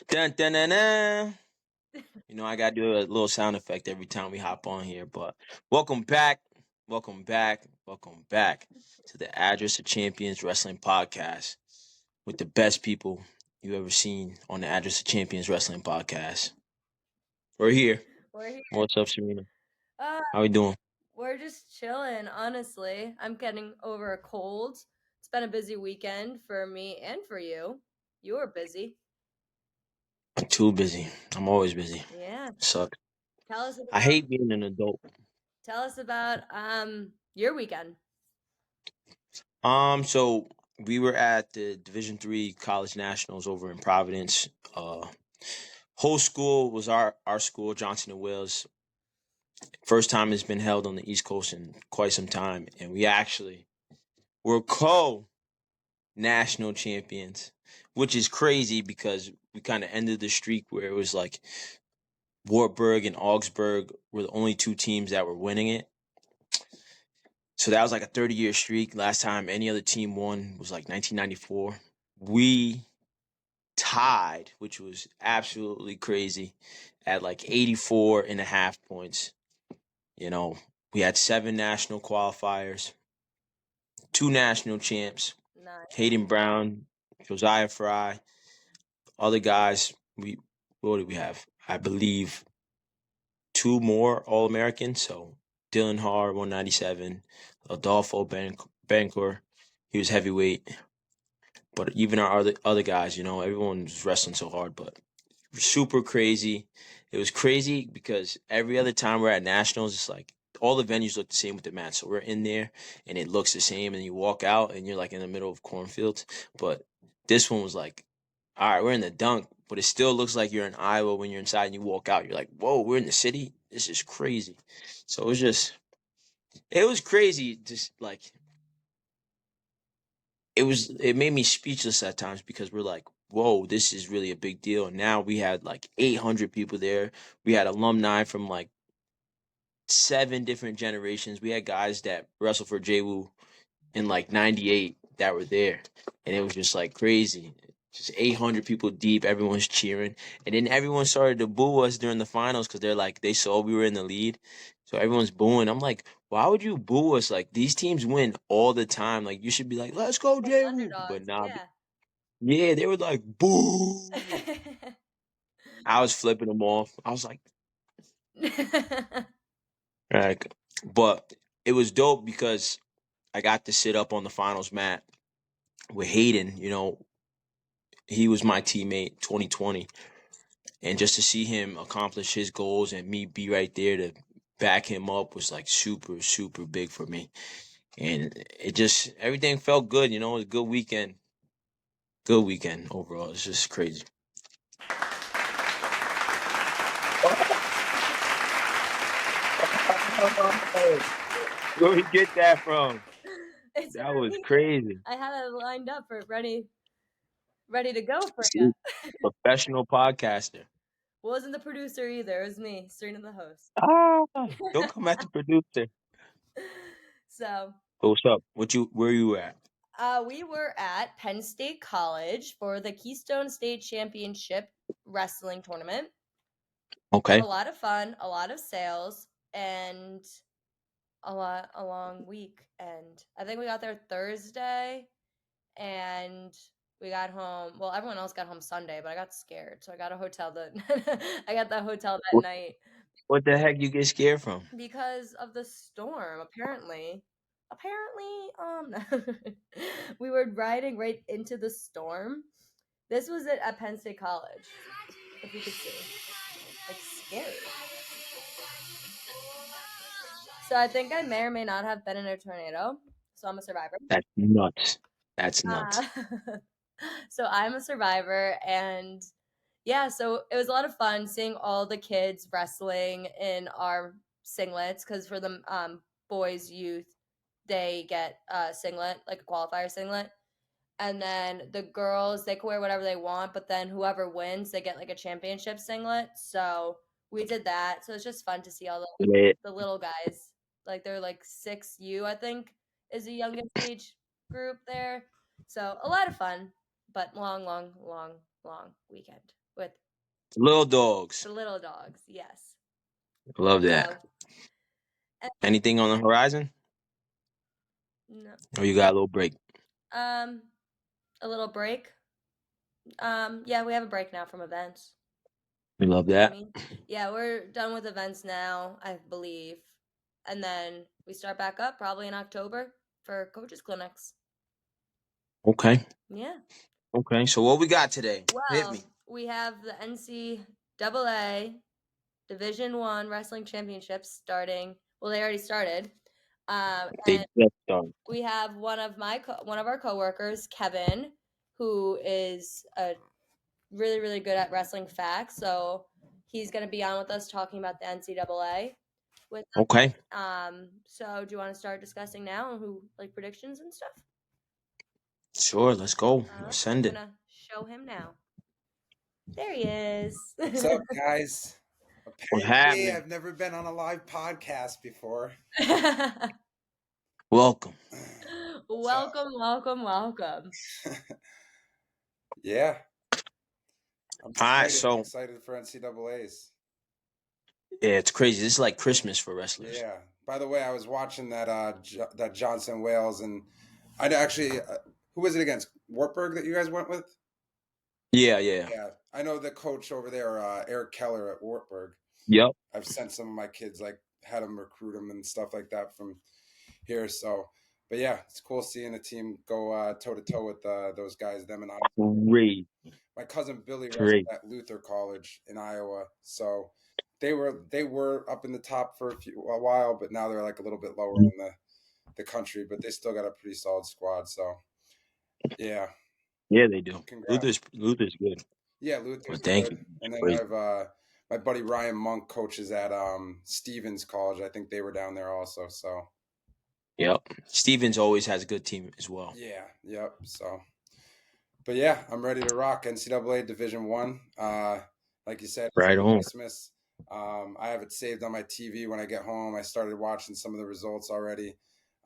Dun, dun, dun, dun. I got to do a little sound effect every time we hop on here. But welcome back. Welcome back. Welcome back to the Address of Champions Wrestling Podcast with the best people you ever seen on the Address of Champions Wrestling Podcast. We're here. We're here. What's up, Serena? Uh, How we doing? we're just chilling, honestly. I'm getting over a cold. It's been a busy weekend for me and for you. You were busy. I'm too busy. I'm always busy. Yeah. Sucks. Tell us I about hate being an adult. your weekend. So we were at the Division III College Nationals over in Providence. Whole school was our school, Johnson and Wales. First time it's been held on the East Coast in quite some time, and we actually were co-national champions, which is crazy because we kind of ended the streak where it was like Wartburg and Augsburg were the only two teams that were winning it. So that was like a 30-year streak. Last time any other team won was like 1994. We tied, which was absolutely crazy, at like 84 and a half points. We had 7 national qualifiers, 2 national champs, Nice. Hayden Brown, Josiah Fry, other guys. What did we have? I believe 2 more All-Americans. So Dylan Haar, 197, Adolfo Bancor, he was heavyweight. But even our other guys, everyone was wrestling so hard, but super crazy. It was crazy because every other time we're at nationals, it's like all the venues look the same with the mats. So we're in there and it looks the same, and you walk out and you're like in the middle of cornfields. But this one was like, all right, we're in the dunk, but it still looks like you're in Iowa when you're inside and you walk out. You're like, whoa, we're in the city. This is crazy. So it was crazy. Just like it made me speechless at times because we're like, whoa, this is really a big deal. And now we had like 800 people there. We had alumni from like 7 different generations. We had guys that wrestled for JWU in like 98 that were there. And it was just like crazy. Just 800 people deep. Everyone's cheering. And then everyone started to boo us during the finals because they saw we were in the lead. So everyone's booing. I'm like, why would you boo us? Like, these teams win all the time. Like, you should be like, let's go, JWU. But Underdogs, nah, yeah. yeah, they were like, boo. I was flipping them off. I was like, but it was dope because I got to sit up on the finals mat with Hayden. He was my teammate 2020. And just to see him accomplish his goals and me be right there to back him up was like super, super big for me. And everything felt good. It was a good weekend. Good weekend overall. It's just crazy. Where we get that from? That was crazy. I had it lined up for ready to go for See, you. professional podcaster. Wasn't the producer either. It was me, Serena the host. Don't come at the producer. So What's up? Where you at? we were at Penn State College for the Keystone State Championship Wrestling Tournament. Okay. A lot of fun, a lot of sales, and a long week. And I think we got there Thursday, and we got home. Well, everyone else got home Sunday, but I got scared, so I got a hotel I got the hotel that night What the heck you get scared from? because of the storm. We were riding right into the storm. This was at Penn State College, if you could see. Like, scary. So I think I may or may not have been in a tornado. So I'm a survivor. That's nuts. That's nuts. So I'm a survivor, and yeah, so it was a lot of fun seeing all the kids wrestling in our singlets because for the boys youth they get a singlet, like a qualifier singlet, and then the girls they can wear whatever they want, but then whoever wins they get like a championship singlet. So we did that. So it's just fun to see all Yeah. the little guys, like they're like 6U I think is the youngest age group there. So a lot of fun, but long weekend. with Little dogs. the little dogs. Yes. Love that. So, and, Anything on the horizon? no, Or you got a little break? a little break. Yeah, we have a break now from events. We love You know what I that. mean? Yeah, we're done with events now, I believe. And then we start back up probably in October for coaches clinics. Okay. Yeah. Okay. So what we got today? Hit me. Well, we have the NCAA D1 Wrestling Championships starting. Well, they already started. They And just started. we have one of our coworkers, Kevin, who is a really, really good at wrestling facts. So he's going to be on with us talking about the NCAA with us. Okay. So do you want to start discussing now who like predictions and stuff? Sure. Let's go. All right, Let's send I'm it. gonna show him now. There he is. What's up, guys? What's Apparently, happening? I've never been on a live podcast before. Welcome. Welcome, welcome, welcome. Yeah, I'm All right. excited. So Excited for NCAAs. yeah, it's crazy. This is like Christmas for wrestlers. Yeah. By the way, I was watching that that Johnson Wales, and I actually who was it against? Wartburg that you guys went with? Yeah. Yeah. Yeah, I know the coach over there, Eric Keller at Wartburg. Yep. I've sent some of my kids, like had them recruit them and stuff like that from here. So, but yeah, it's cool seeing a team go toe to toe with those guys. Them and I. Great. My cousin Billy wrestled Great. at Luther College in Iowa, so they were up in the top for a while, but now they're like a little bit lower in the country, but they still got a pretty solid squad. So yeah, Yeah, they do. congrats. Luther's good. Yeah, Well, Luther's thank good, you. and then I Great. have my buddy Ryan Monk coaches at Stevens College. I think they were down there also. So Yep. Stevens always has a good team as well. yeah, yep. So. But yeah, I'm ready to rock NCAA Division One. Like you said, Right on. Christmas. I have it saved on my TV when I get home. I started watching some of the results already.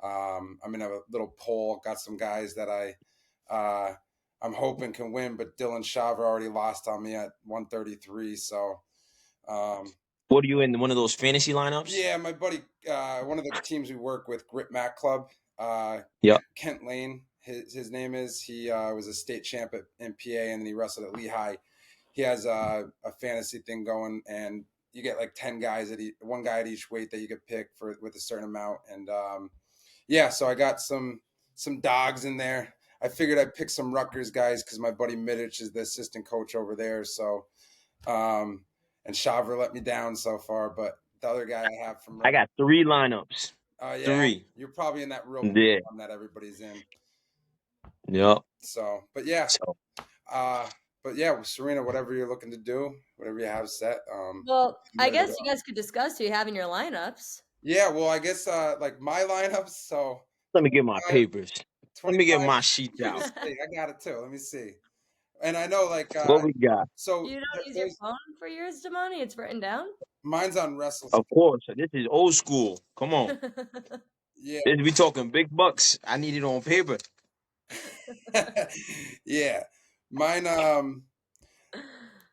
I'm in a little poll. Got some guys that I'm hoping can win, but Dylan Shaver already lost on me at 133. So What are you in? One of those fantasy lineups? yeah, my buddy, one of the teams we work with, Grit Mac Club, Yep. Kent Lane, his name is. He was a state champ at MPA, and then he wrestled at Lehigh. He has a fantasy thing going, and you get like 10 guys one guy at each weight that you could pick for with a certain amount. And yeah, so I got some dogs in there. I figured I'd pick some Rutgers guys because my buddy Middich is the assistant coach over there. So and Shaver let me down so far, but the other guy I have from I got 3 lineups. yeah, 3. you're probably in that real Yeah. one that everybody's in. Yep. So, but yeah, So Serena, whatever you're looking to do, whatever you have set. Well, I ready to guess you guys could discuss who you have in your lineups. Yeah, well, I guess like my lineups. So let me get my papers. Let me get 25. my sheets Let me out. see. I got it too. Let me see. And I know like What we got? so You don't use your phone for yours, Damani? It's written down? mine's on Wrestle. Of course. This is old school. Come on. Yeah. We talking big bucks. I need it on paper. Yeah. Mine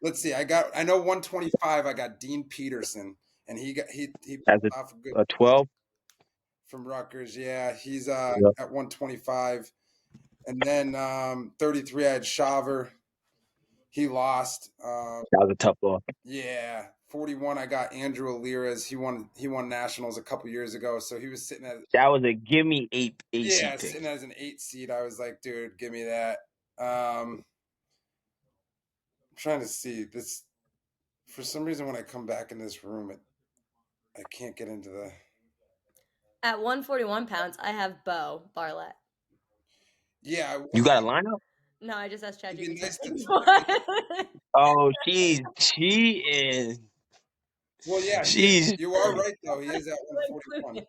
let's see. I know 125 I got Dean Peterson, and he As pulled off a good 12. from Rutgers. Yeah, he's Yep. at 125. And then 33 I had Shaver. He lost. That was a tough loss. Yeah. 41 I got Andrew Alirez. He won nationals a couple years ago, so he was sitting at That was a give me 8 yeah, seed pick. sitting as an 8 seed. I was like, dude, give me that. I'm trying to see this. For some reason, when I come back in this room, I can't get into the. At 141 pounds, I have Bo Barlett. Yeah. You got a lineup? No, I just asked It'd be ChatGPT. nice to. Oh, she is. Well, yeah, She's. you are right though. He is at 141.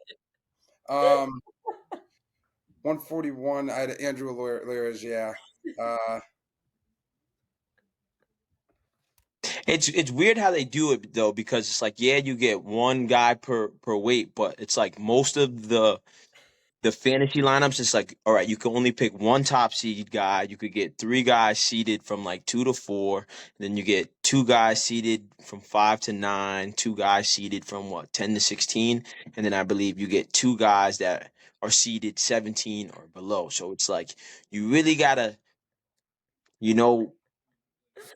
141. I had Andrew Alirez. Yeah. It's weird how they do it though, because it's like, yeah, you get one guy per weight, but it's like most of the the fantasy lineups, it's like, all right, you can only pick one top seed guy. You could get three guys seeded from like 2 to 4. Then you get two guys seeded from 5 to 9, two guys seeded from what 10 to 16, and then I believe you get two guys that are seeded 17 or below. So it's like you really gotta, you know,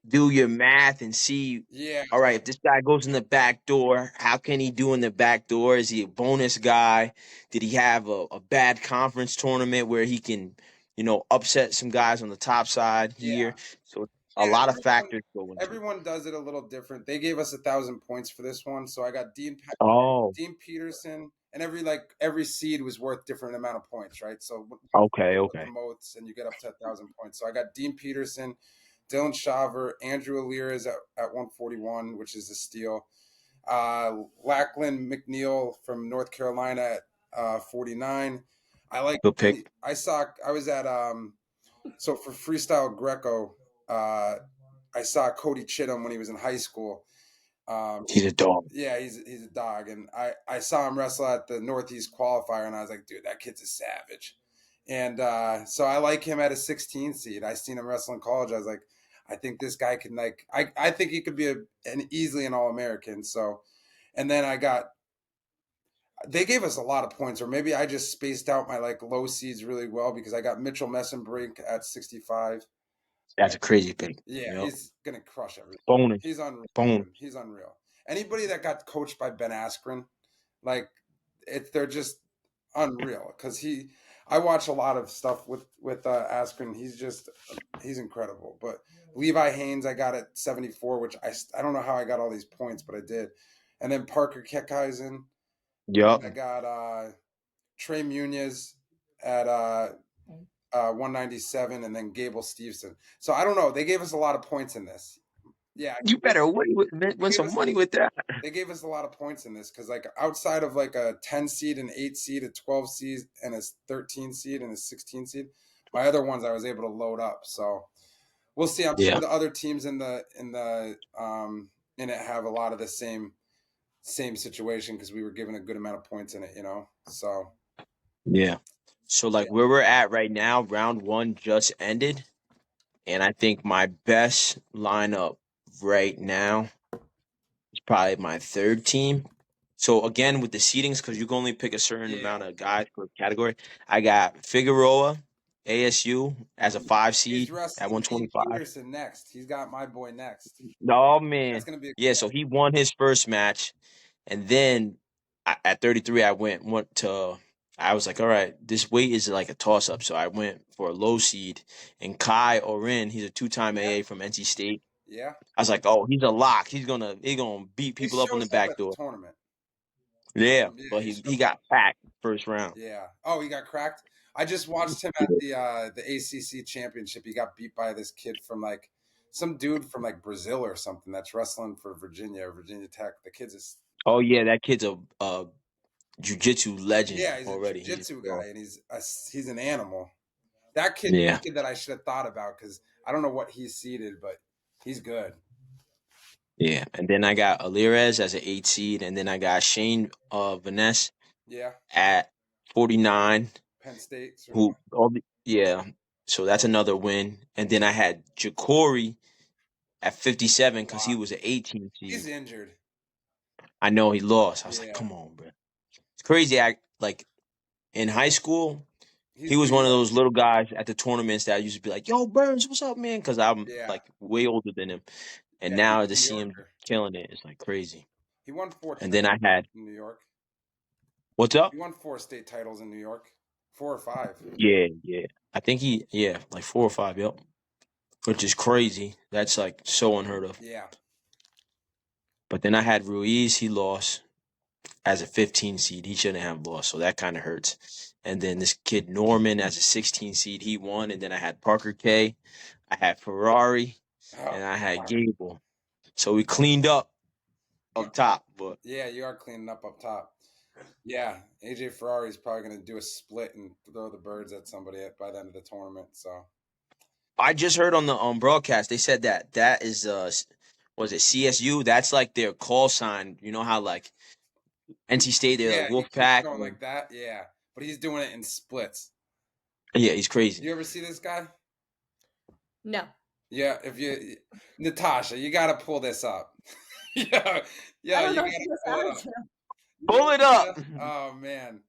do your math and see, Yeah, all right, if this guy goes in the back door, how can he do in the back door? Is he a bonus guy? Did he have a bad conference tournament where he can, upset some guys on the top side yeah, here? So a yeah. lot of factors go into it. Everyone does it a little different. They gave us 1,000 points for this one, so I got Oh, Dean Peterson, and every seed was worth different amount of points, right? So okay, okay. promotes, and you get up to 1,000 points. So I got Dean Peterson, Dylan Shaver, Andrew Alira is at 141, which is a steal. Lackland McNeil from North Carolina at 49. I like. Good pick. I was at so for freestyle Greco. I saw Cody Chittum when he was in high school. He's a dog. Yeah, he's a dog, and I saw him wrestle at the Northeast qualifier, and I was like, dude, that kid's a savage. And so I like him at a 16 seed. I seen him wrestle in college. I was like, I think this guy can I think he could be an easily an All American. So, and then they gave us a lot of points, or maybe I just spaced out my like low seeds really well because I got Mitchell Messenbrink at 65. That's a crazy pick. Yeah, Yep. he's gonna crush everything. Bonus. He's unreal. Bonus. He's unreal. Anybody that got coached by Ben Askren, like they're just unreal. Because I watch a lot of stuff with Askren. He's incredible. But Levi Haynes, I got at 74, which I don't know how I got all these points, but I did. And then Parker Kekheisen, Yep. I got Trey Muniz at 197, and then Gable Stevenson. So I don't know. They gave us a lot of points in this. Yeah, You better win some money with that. they gave us a lot of points in this because like outside of like a 10 seed, an 8 seed, a 12 seed, and a 13 seed and a 16 seed, my other ones I was able to load up. So we'll see. I'm Yeah. sure the other teams in it have a lot of the same situation because we were given a good amount of points in it, So Yeah. So like where we're at right now, round one just ended. And I think my best lineup right now is probably my third team. So again, with the seedings, because you can only pick a certain amount of guys per category, I got Figueroa, ASU as a 5 he's seed at wrestling Dean 125. Peterson next. He's got my boy next. Oh That's man, gonna be yeah. So he won his first match, and then at 33, I went to. I was like, all right, this weight is like a toss up. So I went for a low seed, and Kai Orin, he's a 2-time AA from NC State. yeah. I was like, oh, he's a lock. He's gonna beat He people up on the shows up back at the door. tournament. Yeah, Yeah, but he he shows got packed first round. Yeah. Oh, he got cracked. I just watched him at the ACC championship. He got beat by this kid from like some dude from like Brazil or something that's wrestling for Virginia Tech. The kid's Oh yeah, that kid's a jiu-jitsu legend he's a already. jiu-jitsu guy, and he's an animal. That kid, Yeah. that I should have thought about because I don't know what he's seeded, but he's good. Yeah, and then I got Alirez as an 8 seed, and then I got Shane Vaness Yeah, at 49. Penn State. Yeah, so that's another win. And then I had Jacory at 57 because he was an 18 He's seed. injured. I know he lost. I was like, Yeah. come on, bro. It's crazy. Like in high school, He's he was big one of up. those little guys at the tournaments that I used to be like, yo, Burns, what's up, man? Because I'm Yeah. like way older than him. And Yeah, now he's to a see New him Yorker. killing it is like crazy. He won 4 And then I had, in New York. what's up? He won 4 state titles in New York. 4 or 5. Yeah. I think like 4 or 5, yep. Which is crazy. That's like so unheard of. Yeah. But then I had Ruiz, he lost as a 15 seed. He shouldn't have lost, so that kind of hurts. And then this kid Norman as a 16 seed, he won. And then I had Parker K, I had Ferrari, and I had Gable. So we cleaned up top. But yeah, you are cleaning up top. Yeah, AJ Ferrari is probably going to do a split and throw the birds at somebody by the end of the tournament. So I just heard on the broadcast they said that is was it CSU? That's like their call sign. You know how like NC State they're like you keep Wolfpack. going like that. Yeah, but he's doing it in splits. Yeah, he's crazy. You ever see this guy? No. Yeah, Natasha, you got to pull this up. yeah, I don't you know got to this pull it how up. to. Pull it up. Oh man,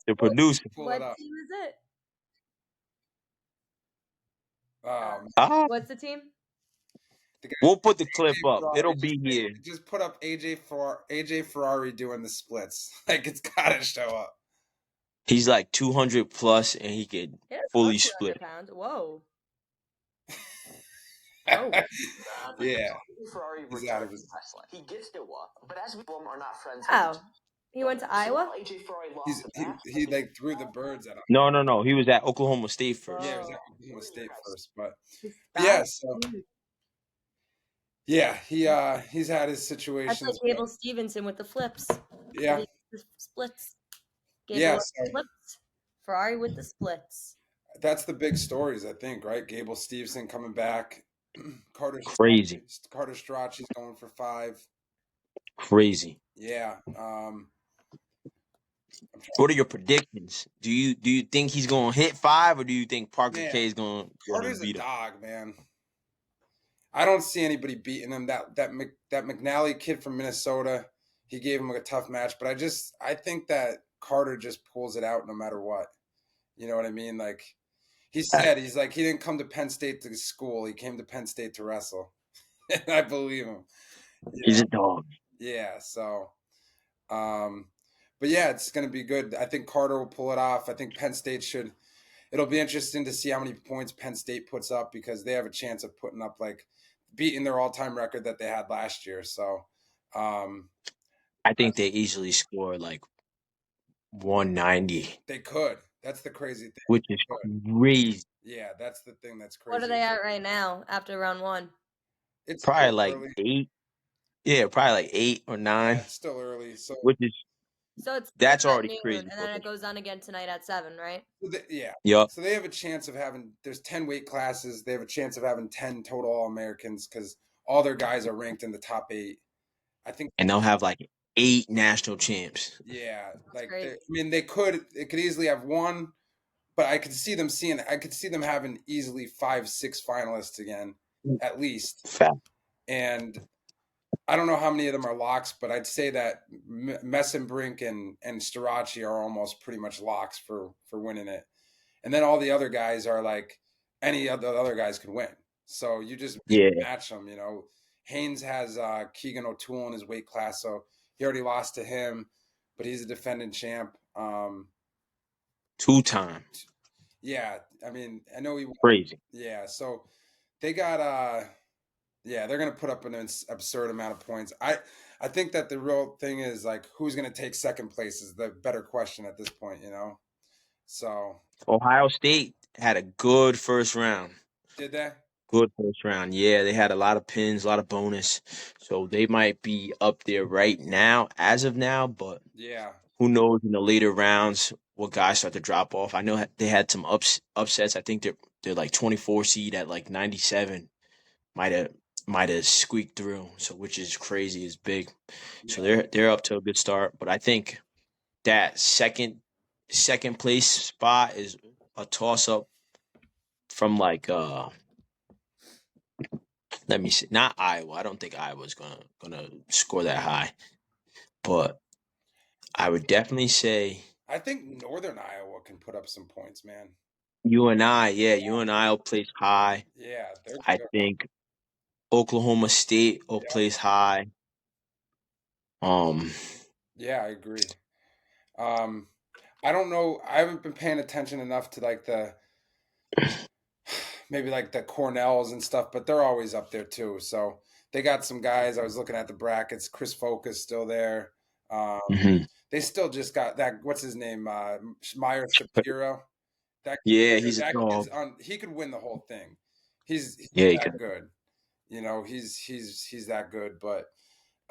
The producer. pull What it up. team is it? Ah, What's the team? The guy, we'll put the clip AJ up. Ferrari, It'll be here. just put up AJ Ferrari doing the splits. Like it's got to show up. He's like 200 plus, and he could Yeah, fully it's split. 200 pounds. Whoa. Yeah. Ferrari He's out of retired his. from wrestling. He gets Iowa, but as we are not friends. Oh. He went to Iowa? AJ Ferrari lost He like threw the birds at him. No. He was at Oklahoma State first. Yeah, he was at Oklahoma State first, but His yeah, thighs? so yeah, he's had his That's situations. like Gable Stevenson with the flips. Yeah, The splits. Gable yeah. with the flips. Ferrari with the splits. That's the big stories, I think, right? Gable Stevenson coming back. Crazy. Carter Stracci's going for 5. Crazy. Yeah. What are your predictions? Do you think he's gonna hit 5, or do you think Parker K is gonna Carter's beat a him? dog, man. I don't see anybody beating him. That McNally kid from Minnesota, he gave him a tough match, but I think that Carter just pulls it out no matter what. You know what I mean? Like he said, he's like, he didn't come to Penn State to school. He came to Penn State to wrestle. And I believe him. He's a dog. Yeah. So, but yeah, it's going to be good. I think Carter will pull it off. I think Penn State should. It'll be interesting to see how many points Penn State puts up because they have a chance of putting up beating their all-time record that they had last year. So, I think they easily score like 190. They could. That's the crazy thing. Which is crazy. Yeah, that's the thing that's crazy. What are they at right now after round 1? It's probably like early. 8. Yeah, probably like 8 or 9. Yeah, it's still early. So that's already noon, crazy. And then it goes on again tonight at 7, right? Yeah. Yep. So they have a chance of there's 10 weight classes. They have a chance of having 10 total All-Americans because all their guys are ranked in the top 8. I think. And they'll have like 8 national champs. Yeah. It could easily have 1, but I could see them having easily 5, 6 finalists again, at least. Fact. And I don't know how many of them are locks, but I'd say that Messenbrink and Staracci are almost pretty much locks for winning it. And then all the other guys are like any of the other guys can win. So you just match them, you know. Haynes has Keegan O'Toole in his weight class, so he already lost to him, but he's a defending champ. 2 times. Yeah, I mean, I know he crazy. Yeah, so they got they're going to put up an absurd amount of points. I think that the real thing is like who's going to take second place is the better question at this point, you know. So Ohio State had a good first round. Did they? Good first round. Yeah, they had a lot of pins, a lot of bonus. So they might be up there right now, as of now, but yeah, who knows in the later rounds what guys start to drop off. I know they had some upsets. I think they're like 24 seed at like 97. Might have squeaked through. So which is crazy, is big. Yeah. So they're up to a good start. But I think that second place spot is a toss up from like let me see. Not Iowa. I don't think Iowa's gonna score that high. But I would definitely say I think Northern Iowa can put up some points, man. UNI will place high. Yeah, I think Oklahoma State will place high. Yeah, I agree. I don't know. I haven't been paying attention enough to like maybe like the Cornells and stuff, but they're always up there too. So they got some guys. I was looking at the brackets. Chris Folk is still there. They still just got that. What's his name? Meyer Shapiro. He's a dog. He could win the whole thing. He's that good. You know, he's that good. But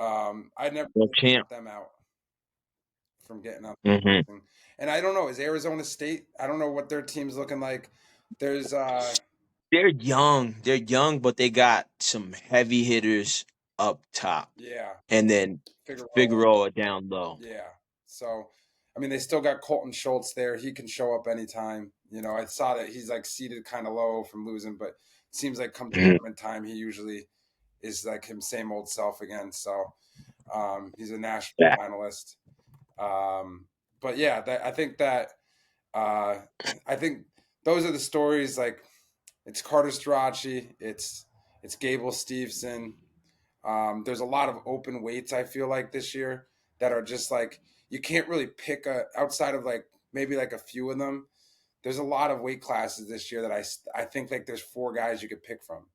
I never put them out from getting up. And I don't know. Is Arizona State? I don't know what their team's looking like. There's They're young. They're young, but they got some heavy hitters up top. Yeah. And then Figueroa down low. Yeah. So I mean, they still got Colton Schultz there. He can show up anytime. I saw that he's like seated kind of low from losing, but it seems like come tournament time, he usually is like him same old self again. So he's a national finalist. But yeah, I think those are the stories. Like it's Carter Strachey, it's Gable Steveson. There's a lot of open weights, I feel like, this year that are just like you can't really pick outside of like maybe like a few of them. There's a lot of weight classes this year that I think like there's 4 guys you could pick from.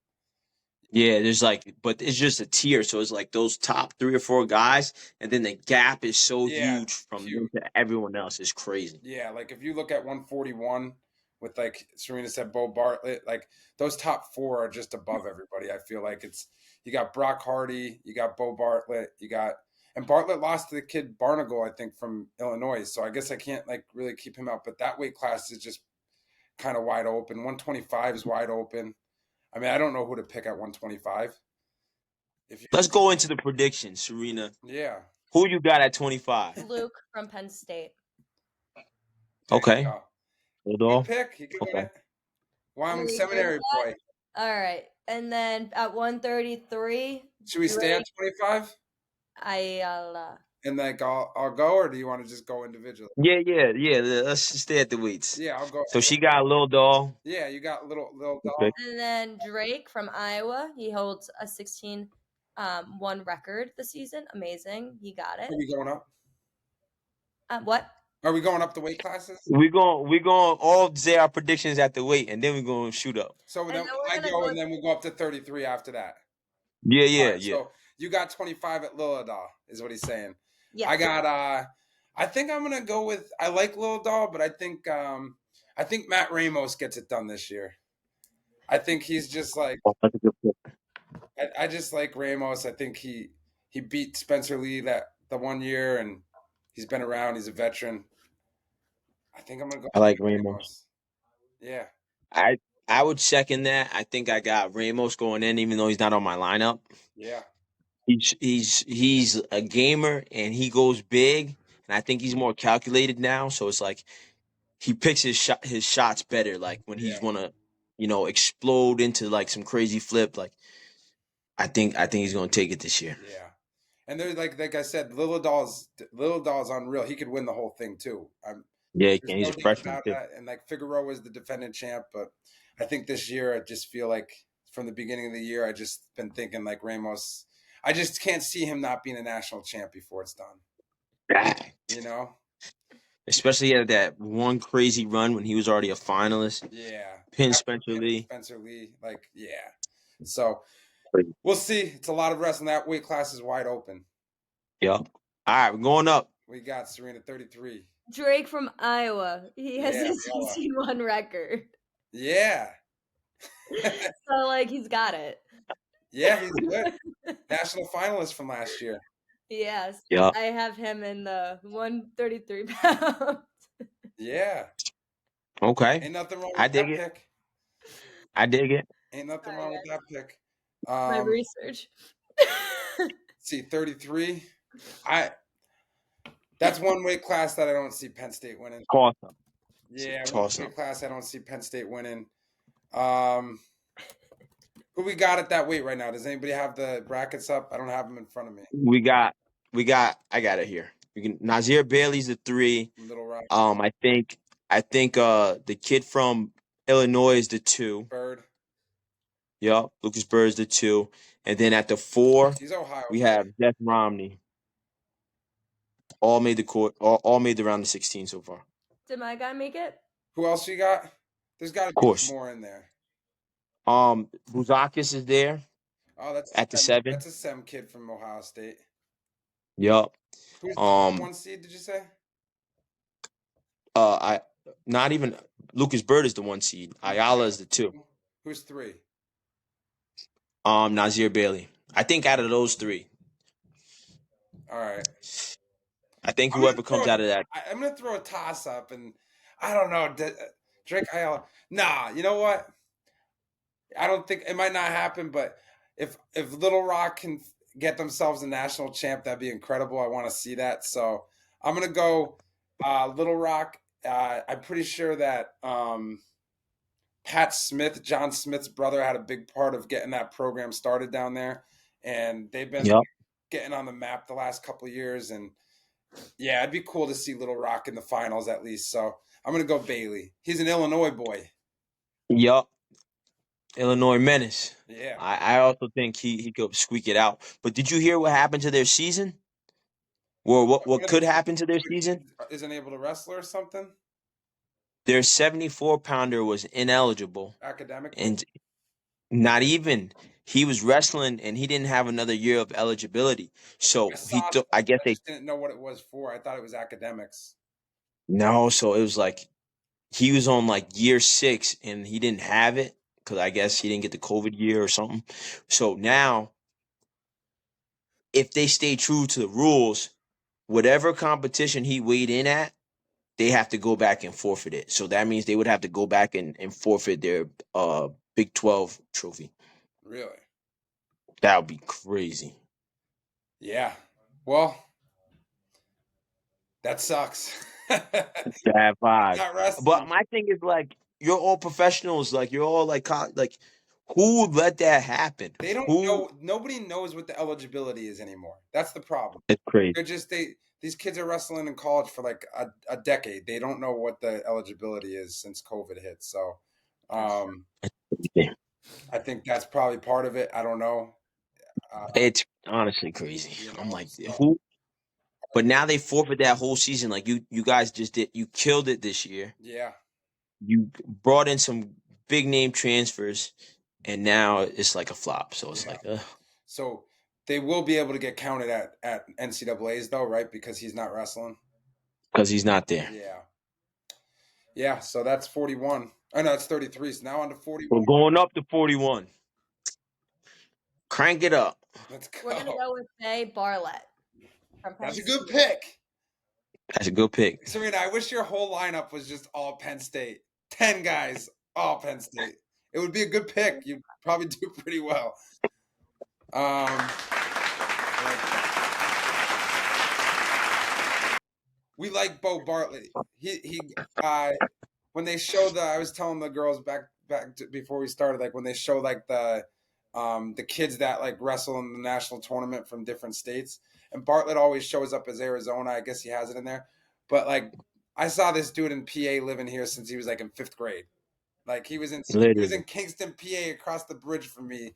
Yeah, there's like, but it's just a tier, so it's like those top 3 or 4 guys, and then the gap is so huge from them to everyone else. It's crazy. Yeah, like if you look at 141 with like Serena said, Bo Bartlett, like those top 4 are just above everybody. I feel like you got Brock Hardy, you got Bo Bartlett, and Bartlett lost to the kid Barnagle, I think, from Illinois. So I guess I can't like really keep him out, but that weight class is just kind of wide open. 125 is wide open. I mean, I don't know who to pick at 125. Let's go into the predictions, Serena. Yeah. Who you got at 25? Luke from Penn State. Okay. Good pick. He could win it. Wyoming Seminary boy. All right. And then at 133. Should we stay on 25? And like I'll go, or do you want to just go individually? Yeah. Let's stay at the weights. Yeah, I'll go. So she got Lil Doll. Yeah, you got little Doll. Okay. And then Drake from Iowa. He holds a 16-1 record this season. Amazing. He got it. Are we going up? What? Are we going up the weight classes? We're going all say our predictions at the weight, and then we're going to shoot up. So then I go, and then we'll go up to 33 after that. Yeah. So you got 25 at Lil Doll, is what he's saying. Yeah. I think I'm gonna go with. I like Lil Doll, but I think Matt Ramos gets it done this year. I think he's just like. That's a good pick. I just like Ramos. I think he beat Spencer Lee the one year, and he's been around. He's a veteran. I think I'm gonna go. I like Ramos. Yeah. I would second that. I think I got Ramos going in, even though he's not on my lineup. Yeah. He's a gamer and he goes big, and I think he's more calculated now. So it's like he picks his shots better. Like when he's gonna, explode into like some crazy flip. Like I think he's gonna take it this year. Yeah. And there's like I said, Lil Doll's unreal. He could win the whole thing too. Yeah, he's a freshman too. And like Figueroa was the defending champ, but I think this year I just feel like from the beginning of the year I just been thinking like Ramos. I just can't see him not being a national champ before it's done. Especially at that one crazy run when he was already a finalist. Yeah. Pin Spencer Lee. Like, yeah. So we'll see. It's a lot of wrestling. That weight class is wide open. Yeah. All right, we're going up. We got Serena 33. Drake from Iowa. He has a 16-1 record. Yeah. So like he's got it. Yeah, he's good. National finalist from last year. Yes. Yeah. I have him in the 133 pounds. Yeah. Okay. Ain't nothing wrong with that pick. I dig it. Ain't nothing wrong with that pick. My research. See, 33. That's one weight class that I don't see Penn State winning. Awesome. Yeah, one weight class I don't see Penn State winning. Who we got at that weight right now? Does anybody have the brackets up? I don't have them in front of me. I got it here. Nazir Bailey's the 3. Little Rock. I think the kid from Illinois is the 2. Bird. Yup, Lucas Bird is the 2. And then at the 4, he's Ohio. We have Jeff Romney. All made the court. All made the round of 16 so far. Did my guy make it? Who else you got? There's got to be more in there. Buzakis is there. Oh, that's at the 7. That's a Sem kid from Ohio State. Yup. Who's the 1 seed? Did you say? Not even Lucas Bird is the 1 seed. Ayala is the 2. Who's 3? Nazir Bailey. I think out of those 3. All right. I think whoever comes out of that. I'm gonna throw a toss up, and I don't know. Drake Ayala. Nah, you know what? I don't think it might not happen, but if Little Rock can get themselves a national champ, that'd be incredible. I want to see that. So I'm gonna go Little Rock. I'm pretty sure that Pat Smith, John Smith's brother, had a big part of getting that program started down there, and they've been Yep. getting on the map the last couple of years. And yeah, it'd be cool to see Little Rock in the finals at least. So I'm gonna go Bailey. He's an Illinois boy. Yep. Illinois Menace. Yeah. I also think he could squeak it out. But did you hear what happened to their season? Or what One of the could kids happen to their season? isn't able to wrestle or something Their 74-pounder was ineligible, academically. and not even he was wrestling, and he didn't have another year of eligibility. I So he saw took. that. I guess I they just didn't know what it was for. I thought it was academics. no. So it was like he was on like year 6, and he didn't have it because I guess he didn't get the COVID year or something. So now, if they stay true to the rules, whatever competition he weighed in at, they have to go back and forfeit it. So that means they would have to go back and forfeit their Big 12 trophy. Really? That would be crazy. Yeah. Well, that sucks. Bad vibe. Not wrestling. But my thing is like you're all professionals, like you're all like like who would let that happen? They don't Who know. Nobody knows what the eligibility is anymore. That's the problem. it's crazy. They're just These kids are wrestling in college for like a decade. They don't know what the eligibility is since COVID hit. So, Yeah. I think that's probably part of it. I don't know. It's honestly crazy. You I'm know. like So, who but now they forfeit that whole season. Like you guys just did you killed it this year. yeah. You brought in some big name transfers and now it's like a flop. So it's Yeah. like So they will be able to get counted at NCAA's though, right? Because he's not wrestling. because he's not there. Yeah. Yeah. So that's 41. Oh no, it's 33. So now on to 41. We're going up to 41. Crank it up. Let's go. We're gonna go with Faye Barlett from Penn That's a good State. pick. That's a good pick. Serena, I wish your whole lineup was just all Penn State. 10 guys, all Penn State. It would be a good pick. You'd probably do pretty well. We like Bo Bartlett. He when they show I was telling the girls before we started, like when they show like the kids that like wrestle in the national tournament from different states, and Bartlett always shows up as Arizona. I guess he has it in there, but like I saw this dude in PA living here since he was like in 5th grade. Like he was in Kingston, PA, across the bridge from me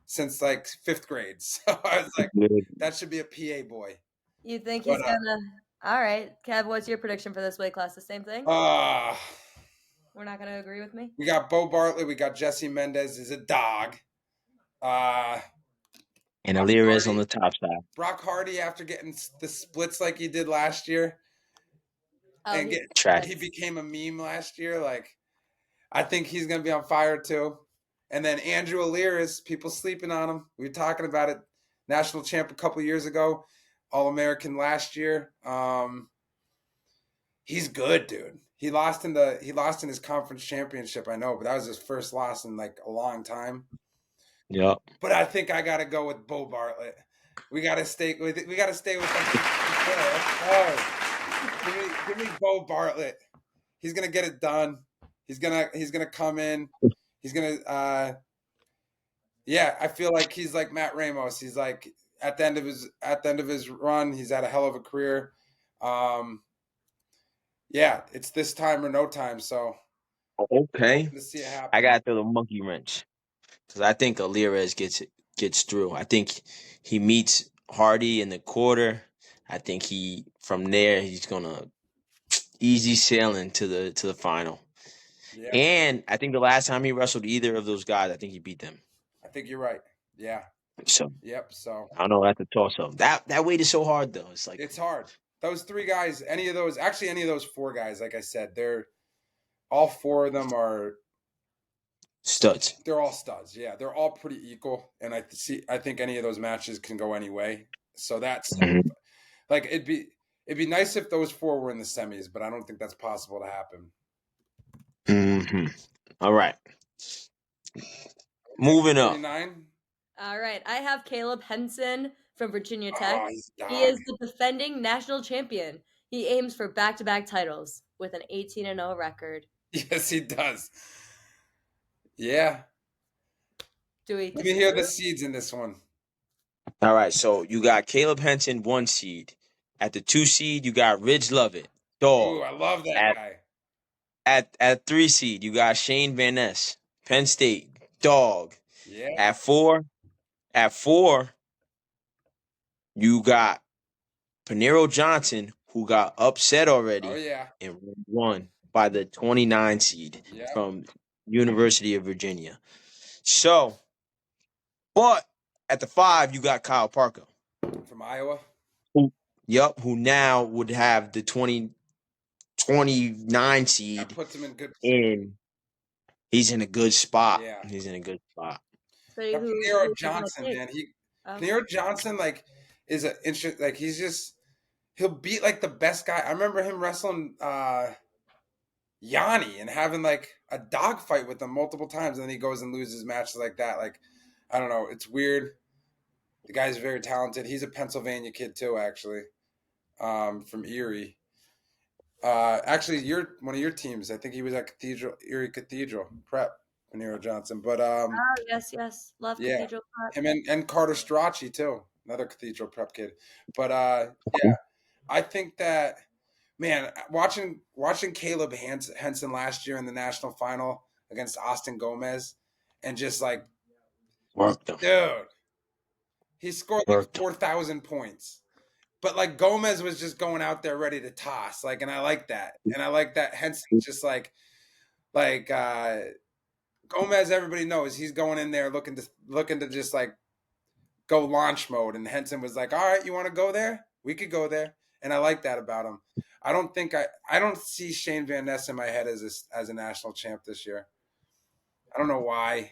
since like 5th grade. So I was like, that should be a PA boy. You think he's gonna? All right, Kev. What's your prediction for this weight class? The same thing. We're not gonna agree with me. We got Bo Bartlett. We got Jesse Mendez is a dog. And Alira's on the top side. Brock Hardy, after getting the splits like he did last year, and he became a meme last year. Like, I think he's going to be on fire too. And then Andrew Aliris, people sleeping on him. We were talking about it. National champ a couple years ago, All-American last year. He's good, dude. He lost in his conference championship, I know, but that was his first loss in like a long time. Yeah. But I think I gotta go with Bo Bartlett. We gotta stay with something. Give me Bo Bartlett. He's gonna get it done. He's gonna come in. He's gonna yeah, I feel like he's like Matt Ramos. He's like at the end of his run, he's had a hell of a career. Yeah, it's this time or no time. So okay, to see it happen. I gotta throw the monkey wrench because I think Alirez gets through. I think he meets Hardy in the quarter. I think from there he's gonna easy sailing to the final. Yeah. And I think the last time he wrestled either of those guys, I think he beat them. I think you're right. Yeah. So yep. So I don't know. That's a toss up. That weight is so hard though. It's like it's hard. Those 3 guys, any of those 4 guys, like I said, they're all 4 of them are studs. They're all studs. Yeah, they're all pretty equal, and I think any of those matches can go any way. So that's like it'd be nice if those 4 were in the semis, but I don't think that's possible to happen. All right. Moving up. 39. All right, I have Caleb Henson from Virginia Tech. He is the defending national champion. He aims for back-to-back titles with an 18-0 record. Yes, he does. Yeah. Do we Let me hear the disagree? seeds in this one. All right, so you got Caleb Henson, 1 seed. At the 2 seed, you got Ridge Lovett, Ooh, dog. I love that At guy. at 3 seed, you got Shane Van Ness, Penn State, dog. Yeah. At four, you got Panero Johnson, who got upset Oh already yeah. and won by the 29 seed Yeah. from University of Virginia. So, but at the 5, you got Kyle Parker. From Iowa. Who now would have the 29 That seed, puts him in good position. and he's in a good spot. Yeah. He's in a good spot. So But who Panero you gonna Johnson, take? man, Oh. Panero Johnson, like, is an interesting. Like, he'll beat like the best guy. I remember him wrestling Yanni and having like a dogfight with him multiple times, and then he goes and loses matches like that. Like, I don't know, it's weird. The guy's very talented. He's a Pennsylvania kid too, actually, from Erie. Actually, one of your teams. I think he was at Erie Cathedral Prep, Panero Johnson. But Oh, yes, love yeah, Cathedral Prep. him and Carter Strachey too, another Cathedral Prep kid. But yeah, I think that, man, watching Caleb Henson last year in the national final against Austin Gomez, and just like, Worked him. dude, he scored like Worked him. 4,000 points. But like Gomez was just going out there ready to toss, like, and I like that, and I like that Henson's just like Gomez. Everybody knows he's going in there looking to just like go launch mode, and Henson was like, "All right, you want to go there? We could go there," and I like that about him. I don't see Shane Van Ness in my head as a national champ this year. I don't know why.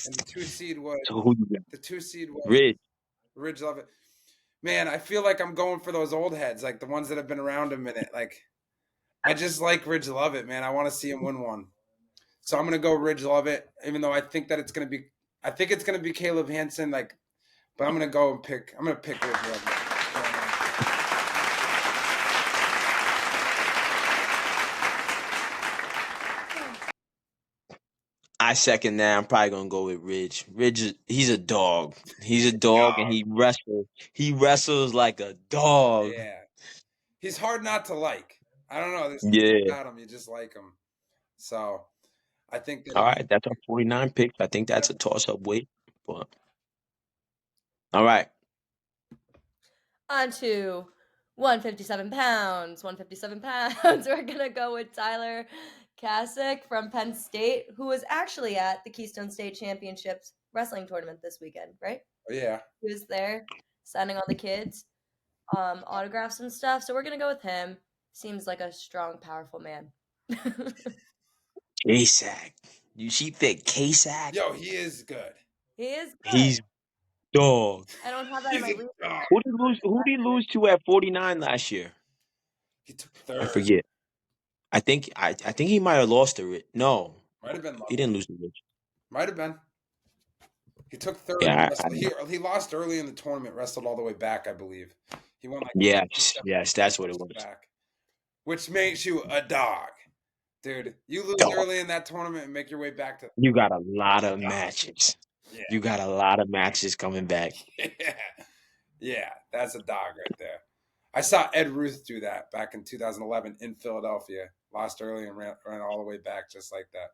And the 2 seed was So who you got? Ridge Lovett. Man, I feel like I'm going for those old heads, like the ones that have been around a minute. Like, I just like Ridge Lovett, man. I want to see him win one. So I'm gonna go Ridge Lovett, even though I think it's gonna be Caleb Hansen, like, but I'm gonna pick Ridge Lovett. I second that. I'm probably gonna go with Ridge. He's a dog. He's a dog, and he wrestles. He wrestles like a dog. Yeah, he's hard not to like. I don't know. There's Yeah. about him, you just like him. So I think that. All right, that's our 49 picks. I think that's a toss-up weight. But all right, On to 157 pounds. 157 pounds. We're gonna go with Tyler Kasich from Penn State, who was actually at the Keystone State Championships wrestling tournament this weekend, right? Oh yeah. He was there signing all the kids autographs and stuff. So we're gonna go with him. Seems like a strong, powerful man. K-Sack. You see fit K-Sack? Yo, he is good. He is good. He's dog. I don't have that in my He's a league. dog. Who did he lose to at 49 last year? He took third. I forget. I think he might have lost to Rich. No, Might have been. he didn't lose to Rich. Might have been. He took third. Yeah, he lost early in the tournament. Wrestled all the way back, I believe. He won like. Yes, that's what it was. Back, which makes you a dog, dude. You lose Dog. early in that tournament and make your way back to. You got a lot of matches. Yeah. You got a lot of matches coming back. Yeah, that's a dog right there. I saw Ed Ruth do that back in 2011 in Philadelphia. Lost early and ran all the way back just like that.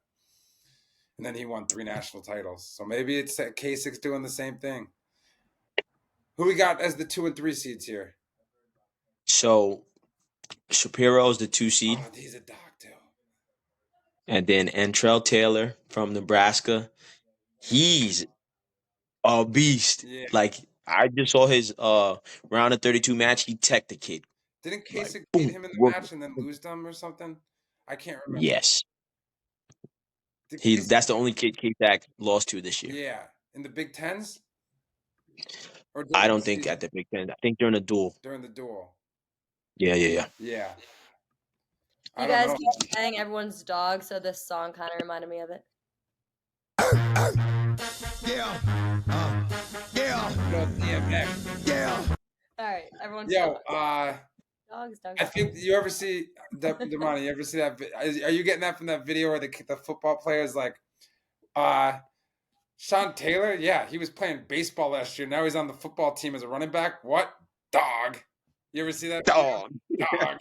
And then he won 3 national titles. So maybe it's Kasich doing the same thing. Who we got as the 2 and 3 seeds here? So Shapiro's the 2 seed. Oh, he's a dog too. And then Antrell Taylor from Nebraska. He's a beast. Yeah. Like, I just saw his round of 32 match. He teched the kid. Didn't Kasich Like, beat boom, him in the whoop. match and then lose them or something? I can't remember. Yes. Did That's the only kid K-Sack lost to this year. Yeah. In the Big Tens? Or I during don't the think season? at the Big Ten. I think during the duel. During the duel. Yeah. Yeah. You guys keep saying everyone's dog, so this song kind of reminded me of it. Yeah. All right, everyone. Yo, dogs. I think you ever see Damani, you ever see that? Are you getting that from that video where the football players like, Sean Taylor? Yeah, he was playing baseball last year. Now he's on the football team as a running back. What? Dog. You ever see that? Dog. Dog.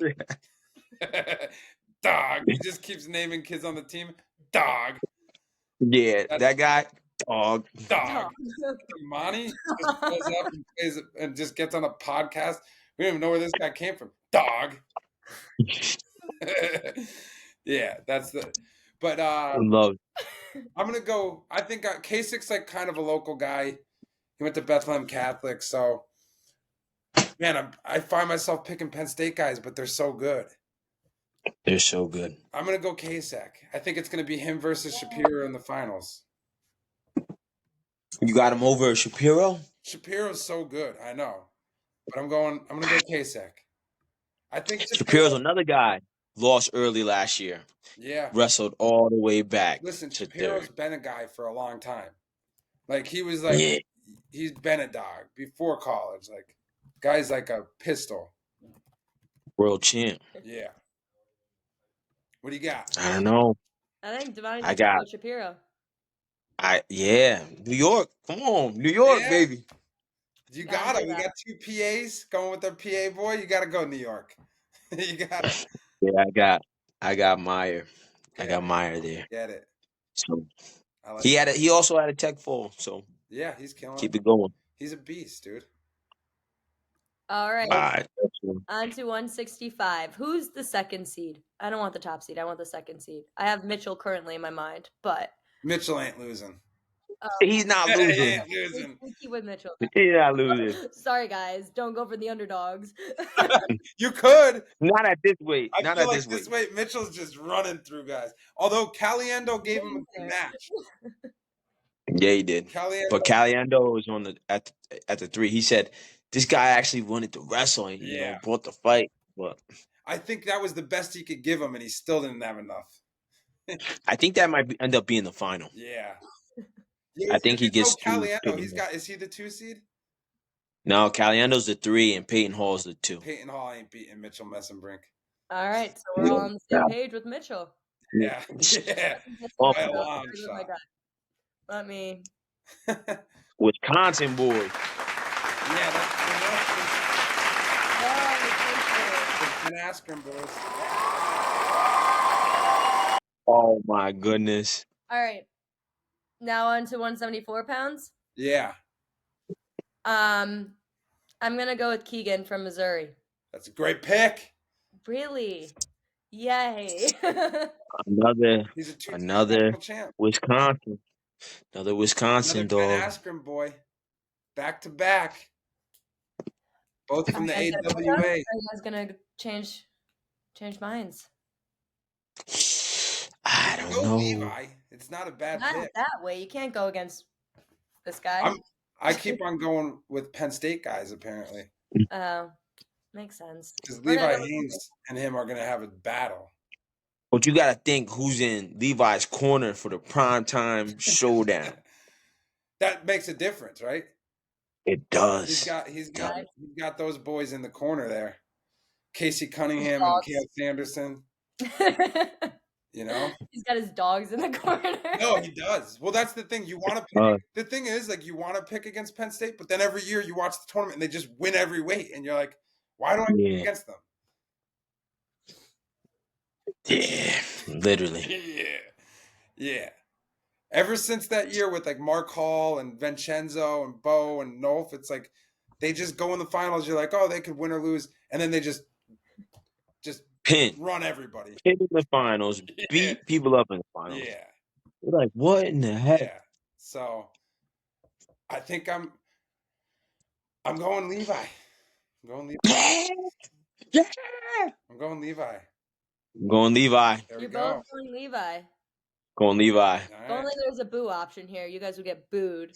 Dog. He just keeps naming kids on the team. Dog. Yeah, that guy. Dog. Dog. Damani just goes up and plays and just gets on a podcast. We don't even know where this guy came from. Dog. Yeah, that's the. But Love. I'm gonna go. I think Kasich's like kind of a local guy. He went to Bethlehem Catholic, so man, I find myself picking Penn State guys, but they're so good. They're so good. I'm gonna go Kasich. I think it's gonna be him versus Shapiro in the finals. You got him over Shapiro? Shapiro's so good, I know, but I'm gonna go Kasich. I think Shapiro's another guy. Lost early last year. Yeah. Wrestled all the way back. Listen, to Shapiro's third. been a guy for a long time. Like he was like, he's been a dog before college. Like, guy's like a pistol. World champ. Yeah. What do you got? I don't know. I think Devontae I got Shapiro. New York. Come on, New York, baby. You got it. We got two PAs going with their PA boy. You got to go New York. You got it. Yeah, I got Meyer. I got Meyer there. Get it. So he also had a tech fall. So yeah, he's killing. Keep it going. He's a beast, dude. All right. All right. On to 165. Who's the second seed? I don't want the top seed. I want the second seed. I have Mitchell currently in my mind, but Mitchell ain't losing. He's not losing. He ain't losing. We keep with Mitchell. He's not losing. Sorry, guys. Don't go for the underdogs. You could. Not at this weight. I Not feel at like this weight. Mitchell's just running through guys. Although Caliendo gave him a good match. Yeah, he did. But Caliendo was on at the 3. He said this guy actually wanted to wrestle and brought the fight. But I think that was the best he could give him, and he still didn't have enough. I think that might end up being the final. Yeah. I think he gets Caliendo. Is he the 2 seed? No, Caliendo's the 3 and Peyton Hall's the 2. Peyton Hall ain't beating Mitchell Messenbrink. All right, so we're all on the same page with Mitchell. Yeah. Yeah. By a long shot. Let me. Wisconsin boy. Yeah, that's Penn Askren boys. Oh my goodness. All right. Now on to 174 pounds. Yeah. I'm gonna go with Keegan from Missouri. That's a great pick. Really? Yay. Another champ. Wisconsin. Another Wisconsin dog. Penn Askren boy. Back to back. Both from the AWA. Are you guys gonna change minds? I don't know. Levi. It's not a bad pick. Not that way. You can't go against this guy. I keep on going with Penn State guys, apparently. Makes sense. Because Levi Haynes and him are going to have a battle. But you got to think who's in Levi's corner for the primetime showdown. That makes a difference, right? It does. He's got those boys in the corner there. Casey Cunningham and Cale Sanderson. You know? He's got his dogs in the corner. No, he does. Well, that's the thing. You want to pick. The thing is, like, you want to pick against Penn State, but then every year you watch the tournament and they just win every weight. And you're like, why do I pick against them? Yeah, literally. Yeah. Ever since that year with, like, Mark Hall and Vincenzo and Bo and Nolf, it's like they just go in the finals. You're like, oh, they could win or lose. And then they just run everybody. Pin in the finals, beat people up in the finals. Yeah. You're like, what in the heck? Yeah. So I think I'm going Levi. I'm going Levi. Yeah. I'm going Levi. I'm going Levi. You're both going Levi. Going Levi. Right. If only there was a boo option here. You guys would get booed.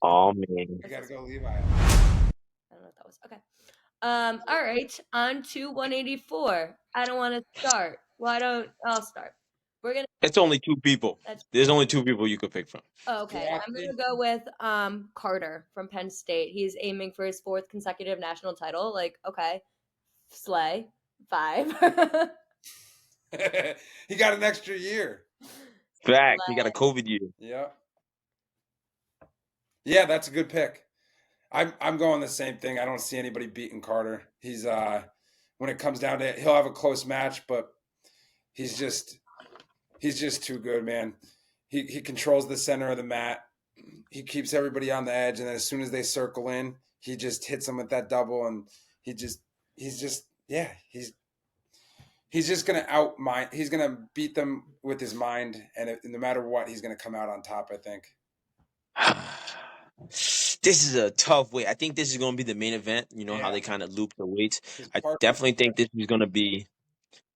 Oh, man. I got to go Levi. I don't know what that was. Okay. All right, on to 184. I don't want to start. I'll start. We're gonna It's only two people. There's only two people you could pick from. Oh, okay. I'm gonna go with Carter from Penn State. He's aiming for his 4th consecutive national title. Like, okay, slay 5. He got an extra year. Fact. He got a COVID year. Yeah. Yeah, that's a good pick. I'm going the same thing. I don't see anybody beating Carter. He's when it comes down to it, he'll have a close match, but he's just too good, man. He controls the center of the mat. He keeps everybody on the edge, and then as soon as they circle in, he just hits them with that double, and he's just gonna he's gonna beat them with his mind, and no matter what, he's gonna come out on top, I think. This is a tough weight. I think this is going to be the main event. You know how they kind of loop the weights. I definitely think this is going to be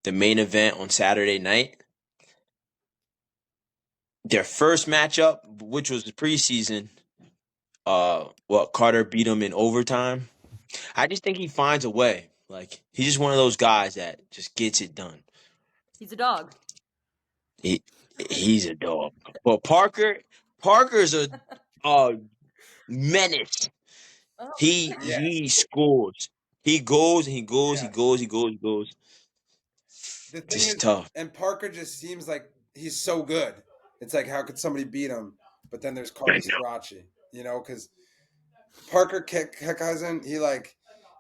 the main event on Saturday night. Their first matchup, which was the preseason, Carter beat him in overtime. I just think he finds a way. Like, he's just one of those guys that just gets it done. He's a dog. He's a dog. But Parker's a menace. Oh. He scores. He goes and he goes. The thing This is is tough. And Parker just seems like he's so good. It's like, how could somebody beat him? But then there's Carter Strachey, because Parker Keckeisen,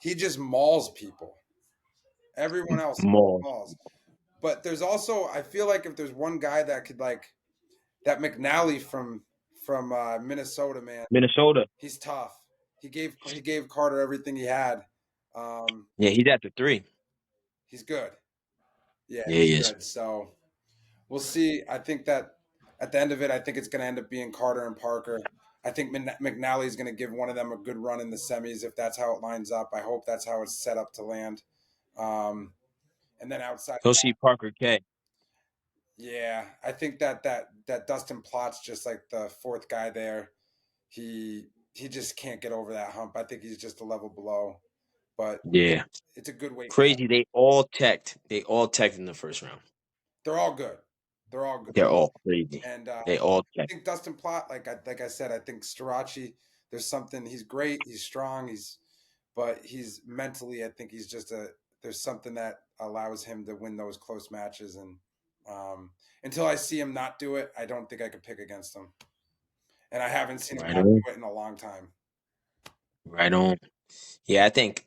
he just mauls people. Everyone else mauls. But there's also, I feel like if there's one guy that could, that McNally from Minnesota, man. Minnesota. He's tough. He gave Carter everything he had. Yeah, he's at the 3. He's good. Yeah, he is. Good. So we'll see. I think that at the end of it, I think it's going to end up being Carter and Parker. I think McNally is going to give one of them a good run in the semis if that's how it lines up. I hope that's how it's set up to land. And then outside, he'll see Parker K. Yeah, I think that Dustin Plott's just like the 4th guy there. He just can't get over that hump. I think he's just a level below. But yeah, it's a good weight. Crazy. They all teched in the first round. They're all good. They're all crazy. And they all I think Dustin Plott, like I said, I think Strachey, there's something. He's great. He's strong. But he's mentally, I think he's just there's something that allows him to win those close matches. And until I see him not do it, I don't think I could pick against him. And I haven't seen him not do it in a long time. Right on. Yeah, I think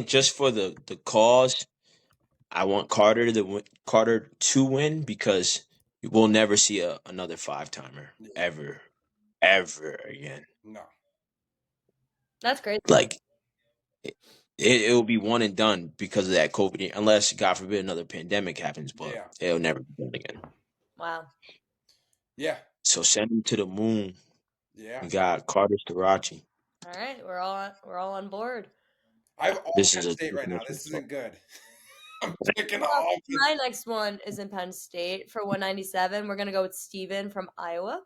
just for the cause, I want Carter to win because we'll never see another 5-timer ever again. No. That's great. Like, it will be one and done because of that COVID year, unless, God forbid, another pandemic happens, but it'll never be done again. Wow. Yeah. So send him to the moon. Yeah. We got Carter Strachey. All right, we're all on board. I have all Penn State right now. This isn't good. I'm picking all. My next one is in Penn State for 197. We're gonna go with Steven from Iowa.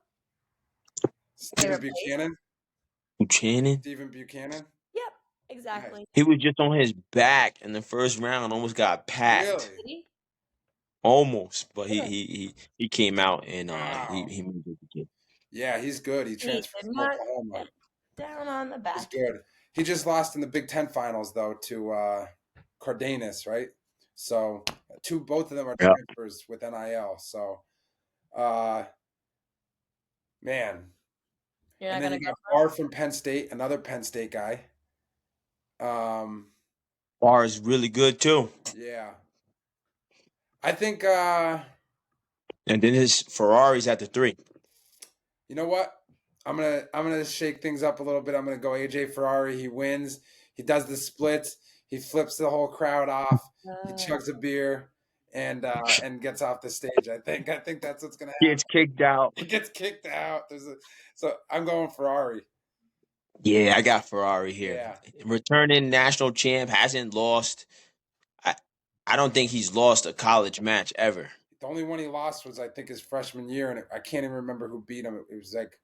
Steven Buchanan. Steven Buchanan. Yep, exactly. He was just on his back in the first round, almost got packed. Really? Almost, but he came out and he moved the kid. Yeah, he's good. He transferred from Oklahoma. Down on the back. He's good. He just lost in the Big Ten finals though to Cardenas, right? So both of them are transfers with NIL. So man. And then you got Barr from Penn State, another Penn State guy. Barr is really good too. Yeah. I think and then his Ferrari's at the 3. You know what? I'm gonna shake things up a little bit. I'm gonna go AJ Ferrari. He wins. He does the splits. He flips the whole crowd off. He chugs a beer and gets off the stage. I think that's what's gonna happen. He gets kicked out. He gets kicked out. So I'm going Ferrari. Yeah, I got Ferrari here. Yeah. Returning national champ, hasn't lost. I don't think he's lost a college match ever. The only one he lost was, I think, his freshman year, and I can't even remember who beat him. It was like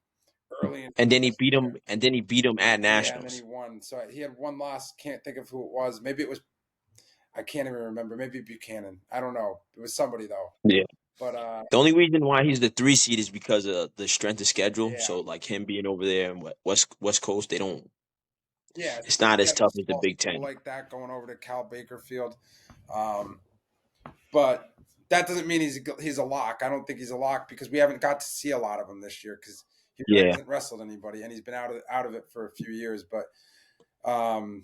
early. And then he beat him. And then he beat him at nationals. Yeah, and then he won. So he had one loss. Can't think of who it was. Maybe it was. I can't even remember. Maybe Buchanan. I don't know. It was somebody though. Yeah. But The only reason why he's the 3 seed is because of the strength of schedule. yeah, So like him being over there in West Coast, they don't. yeah, It's so not you as have a tough as the small Big school Ten. like that going over to Cal Bakerfield. But that doesn't mean he's a lock. I don't think he's a lock because we haven't got to see a lot of him this year because he really Yeah, hasn't wrestled anybody and he's been out of it for a few years. But um,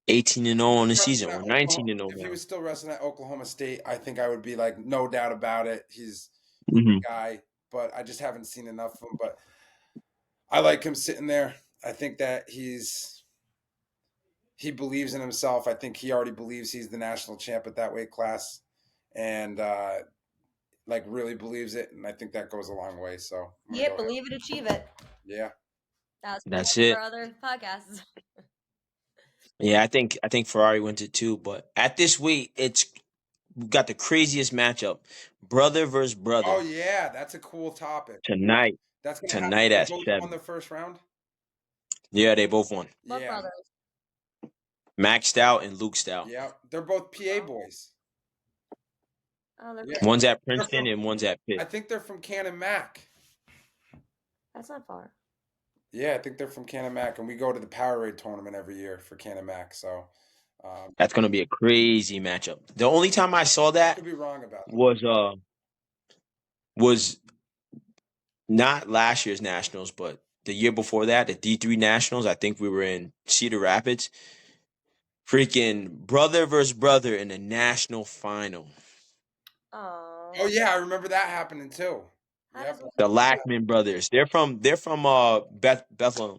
18-0 on the season, wrestling or at Oklahoma, 19-0 if he now. was still wrestling at Oklahoma State, I think I would be like, no doubt about it. He's a Mhm. guy, but I just haven't seen enough of him. But I like him sitting there. I think that he believes in himself. I think he already believes he's the national champ at that weight class, and like really believes it. And I think that goes a long way. So Yep, believe it, achieve it. yeah, That's it. For other podcasts. Yeah, I think Ferrari wins it too. But at this weight, we got the craziest matchup: brother versus brother oh yeah, that's a cool topic. tonight. That's gonna happen. Tonight They at both won 7. the first round. Yeah, they both won. What Yeah, brothers? Max Stout and Luke Stout. yeah, they're both PA boys. Oh, they're Yeah. One's at They're Princeton from, and one's at I Pitt. think they're from Cannon Mac. That's not far. Yeah, I think they're from Cannon Mac, and we go to the Powerade tournament every year for Cannon Mac. So That's gonna be a crazy matchup. The only time I saw that could be wrong about it. was not last year's nationals, but the year before that, the D3 nationals. I think we were in Cedar Rapids. Freaking brother versus brother in the national final. Oh. Oh yeah, I remember that happening too. How Yep. does The Lackman brothers. They're from Bethlehem,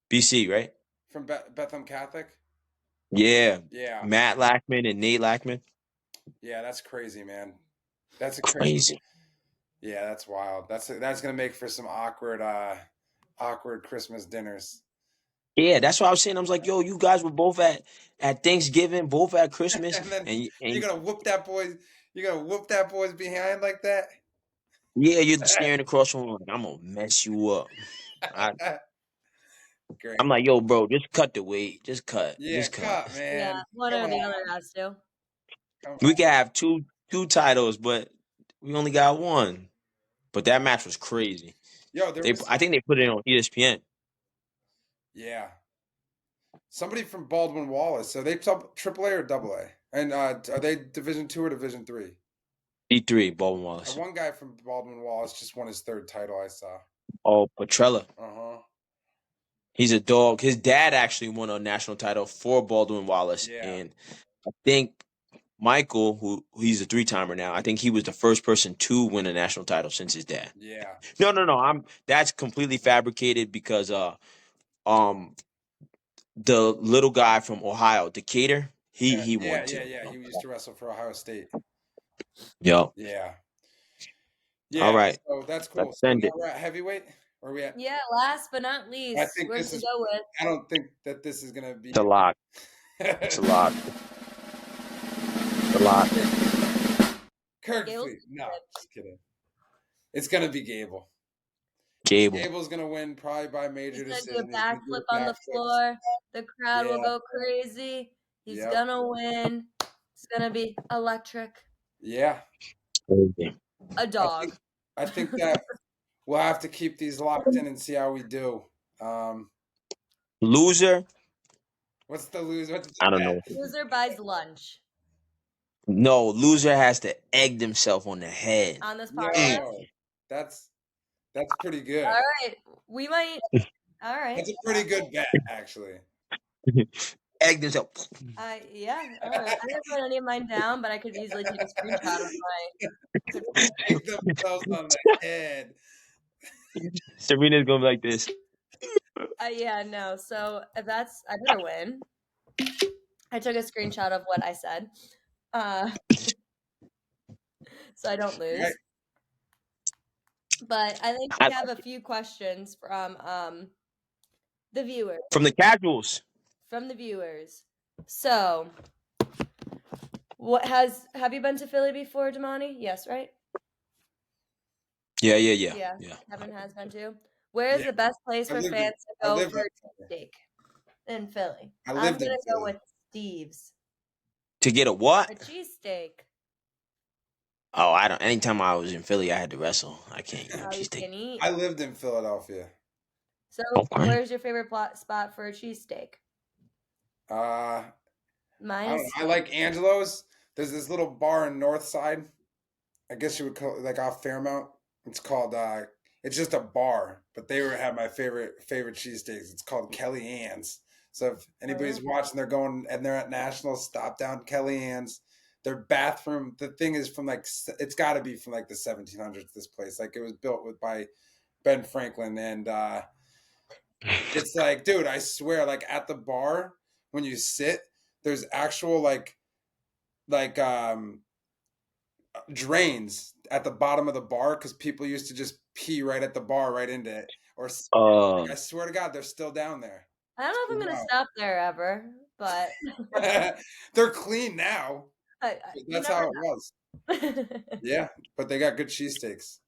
BC, right? From Bethlehem Catholic. Yeah. Yeah, Matt Lackman and Nate Lackman. yeah, that's crazy, man. That's a crazy. Crazy. Yeah, that's wild. That's gonna make for some awkward Christmas dinners. Yeah, that's what I was saying. I was like, yo, you guys were both at Thanksgiving, both at Christmas, And then and you're gonna whoop that boy. You're gonna whoop that boy's behind like that. yeah, you're staring across from him like, I'm gonna mess you up. Great. I'm like, yo, bro, just cut the weight. Just cut. Yeah, Just cut. cut, man. Yeah, one Come or the on. other has to. Come We on. could have two titles, but we only got one. But that match was crazy. Yo, there was I think they put it on ESPN. yeah. Somebody from Baldwin Wallace. Are they triple A or double A? And are they Division 2 or Division 3? D3, Baldwin Wallace. One guy from Baldwin Wallace just won his third title. I saw. Oh, Petrella. Uh-huh. He's a dog. His dad actually won a national title for Baldwin Wallace. Yeah. And I think Michael, who he's a 3-timer now, I think he was the first person to win a national title since his dad. Yeah. No. That's completely fabricated because the little guy from Ohio, Decatur, he won too. Yeah. He used to wrestle for Ohio State. Yo. Yeah. All right. So that's cool. Let's So send now it. we're at heavyweight? Or are we at? Yeah, last but not least, I think we're this to is. go with. I don't think that this is gonna be. It's a lot. It's a lot. It's a lot. Kirk Gable? Fleet. No, just kidding. It's gonna be Gable. Gable. Gable's gonna win probably by major He's decision. gonna do a backflip on the floor. The crowd will Yeah. go crazy. He's Yep. gonna win. It's gonna be electric. Yeah. A dog. I think that we'll have to keep these locked in and see how we do. Loser. What's the lose? What's the I don't bet? know. Loser buys lunch No, loser has to egg themselves on the head. on this podcast. No, that's pretty good. All right, we might. All right. That's a pretty good bet, actually. Egg themselves. Yeah. All right. I didn't put any of mine down, but I could easily take a screenshot of my. Egg themselves on the head. Serena's gonna be like this. Yeah. No. So if that's, I better win. I took a screenshot of what I said, so I don't lose. Right. But I think we have a few questions from the viewers. From the casuals. From the viewers. So, have you been to Philly before, Damani? Yes, right? Yeah. Kevin has been too. Where is the best place for fans to go for a cheesesteak in Philly? I'm gonna go with Steve's. To get a what? A cheesesteak. Oh, I don't. Anytime I was in Philly, I had to wrestle. I can't eat Oh, you cheesesteak. can eat. I lived in Philadelphia. So, Okay. where's your favorite spot for a cheesesteak? Uh, Mine I don't know. is I like Angelo's. There's this little bar in North Side. I guess you would call it like off Fairmount. It's called it's just a bar, but they had my favorite cheesesteaks. It's called Kelly Ann's. So if anybody's watching, they're going and they're at National, stop down Kelly Ann's. Their bathroom, the thing is from like it's got to be from like the 1700s. This place, like it was built by Ben Franklin, and it's like, dude, I swear, like at the bar when you sit, there's actual like drains at the bottom of the bar because people used to just pee right at the bar right into it. Or Uh, like, I swear to God, they're still down there. I don't know if I'm gonna stop there ever, but They're clean now. you That's never how it was. know. Yeah, but they got good cheesesteaks.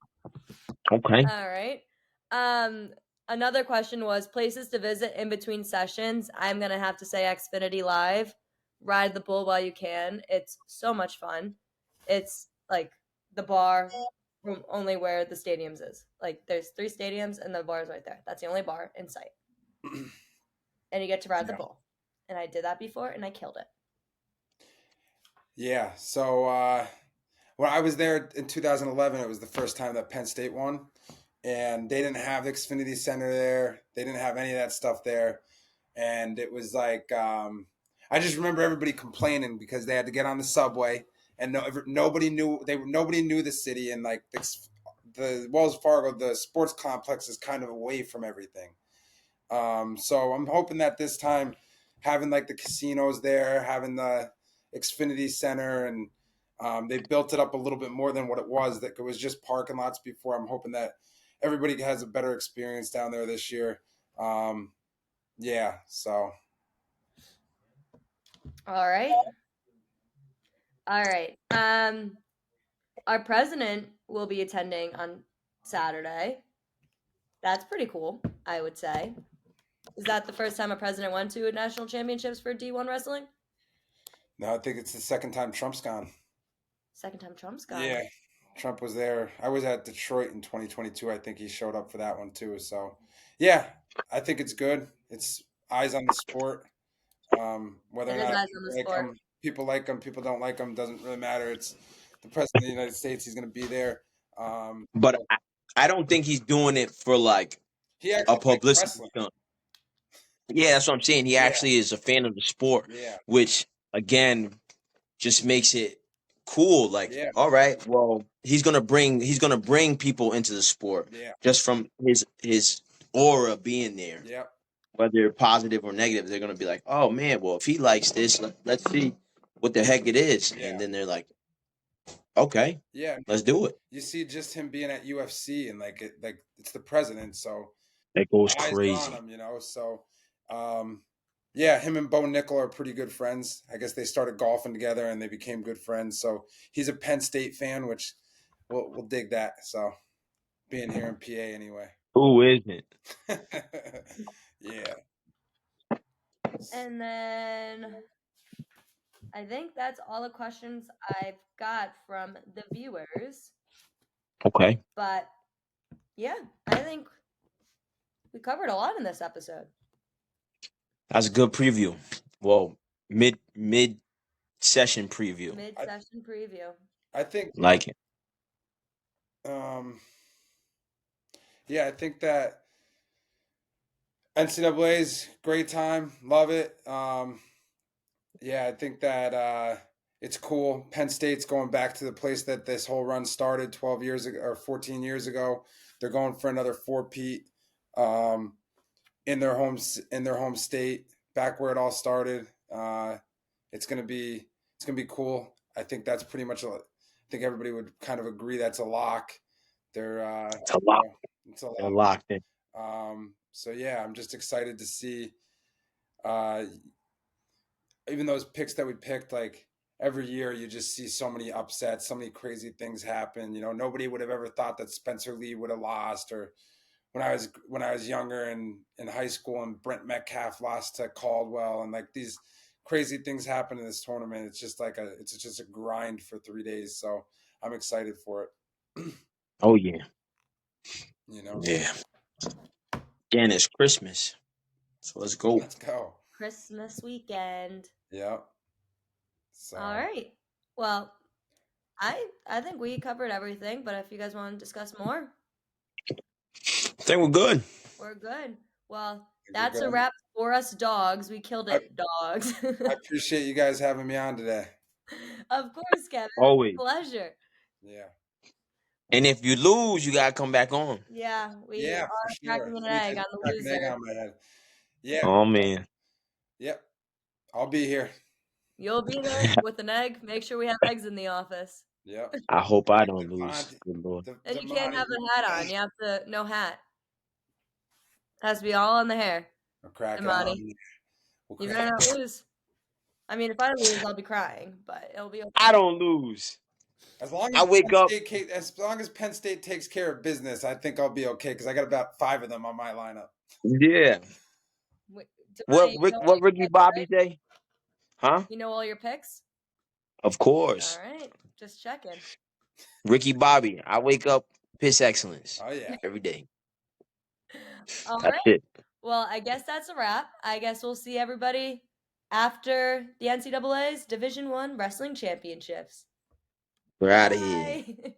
okay. All right. Um, Another question was places to visit in between sessions. I'm gonna have to say Xfinity Live. Ride the bull while you can. It's so much fun. It's like the bar only where the stadiums is. Like there's 3 stadiums and the bar is right there. That's the only bar in sight. And you get to ride the bull. And I did that before and I killed it. Yeah. So when I was there in 2011, it was the first time that Penn State won, and they didn't have the Xfinity Center there. They didn't have any of that stuff there, and it was like I just remember everybody complaining because they had to get on the subway, and nobody knew the city, and like the Wells Fargo, the sports complex is kind of away from everything. So I'm hoping that this time, having like the casinos there, having the Xfinity Center, and they built it up a little bit more than what it was. That it was just parking lots before. I'm hoping that everybody has a better experience down there this year. Yeah. So. All right. All right. Our president will be attending on Saturday. That's pretty cool, I would say. Is that the first time a president went to a national championships for D1 wrestling? No, I think it's the second time Trump's gone. Second time Trump's gone. Yeah, Trump was there. I was at Detroit in 2022. I think he showed up for that one too. So, yeah, I think it's good. It's eyes on the sport. Whether It or is not eyes on the sport. people like him, people don't like him, doesn't really matter. It's the president of the United States. He's going to be there. But I don't think he's doing it for like He a actually likes publicity wrestling. stunt. Yeah, that's what I'm saying. He Yeah. actually is a fan of the sport, Yeah, which again just makes it cool. Like, yeah, all right, well, he's gonna bring people into the sport yeah, just from his aura being there, yeah, whether positive or negative. They're gonna be like, oh man, well, if he likes this, let's see what the heck it is, yeah, and then they're like, okay, yeah. let's do it. You see, just him being at UFC and like it's the president, so That goes eyes are on crazy. him, you know. So, yeah, him and Bo Nickel are pretty good friends. I guess they started golfing together and they became good friends. So he's a Penn State fan, which we'll dig that. So being here in PA anyway. Who isn't? Yeah. And then I think that's all the questions I've got from the viewers. Okay, But yeah, I think we covered a lot in this episode. that's a good preview. Well, mid session preview, Mid-session preview. I think like it. um yeah, I think that NCAA's great time. Love it. Yeah, I think that it's cool. Penn State's going back to the place that this whole run started 12 years ago or 14 years ago. They're going for another four-peat um, in their home state, back where it all started. It's gonna be cool. I think that's pretty much. I think everybody would kind of agree that's a lock. They're It's a lot. it's a They're lock. locked in. So yeah, I'm just excited to see. Uh, Even those picks that we picked, like every year, you just see so many upsets, so many crazy things happen. You know, nobody would have ever thought that Spencer Lee would have lost, or when I was younger and in high school, and Brent Metcalf lost to Caldwell, and like these crazy things happen in this tournament. It's just a grind for 3 days. So I'm excited for it. Oh yeah, You know, yeah. Again, it's Christmas, so let's go. let's go. Christmas weekend. Yeah. So All right. Well, I think we covered everything, but if you guys want to discuss more, I think we're good. we're good. Well, we're that's a good. wrap for us dogs. We killed it, dogs. I appreciate you guys having me on today. Of course, Kevin. Always. Pleasure. Yeah. And if you lose, you gotta come back on. Yeah, we Yeah, are for sure. cracking an egg on the Crack an egg loser. on my head. Yeah. Oh man. Yep. I'll be here. You'll be there with an egg. Make sure we have eggs in the office. Yep. I hope I don't lose. Devontae- Good Lord. And you can't have a hat on. You have to no hat. Has to be all on the hair. I'll crack it Imani. on. We'll You crack- better not lose. I mean, if I lose, I'll be crying, but it'll be okay. I don't lose. As long I as wake up. as long as Penn State takes care of business, I think I'll be okay because I got about 5 of them on my lineup. Yeah. Wait, What Devontae, Rick? you know all What your Ricky picks, Bobby right? say? Huh? You know all your picks? Of course. All right, just checking. Ricky Bobby. I wake up, piss excellence Oh yeah. every day. All That's right. it. Well, I guess that's a wrap. I guess we'll see everybody after the NCAA's Division I Wrestling Championships. We're out of here. Bye.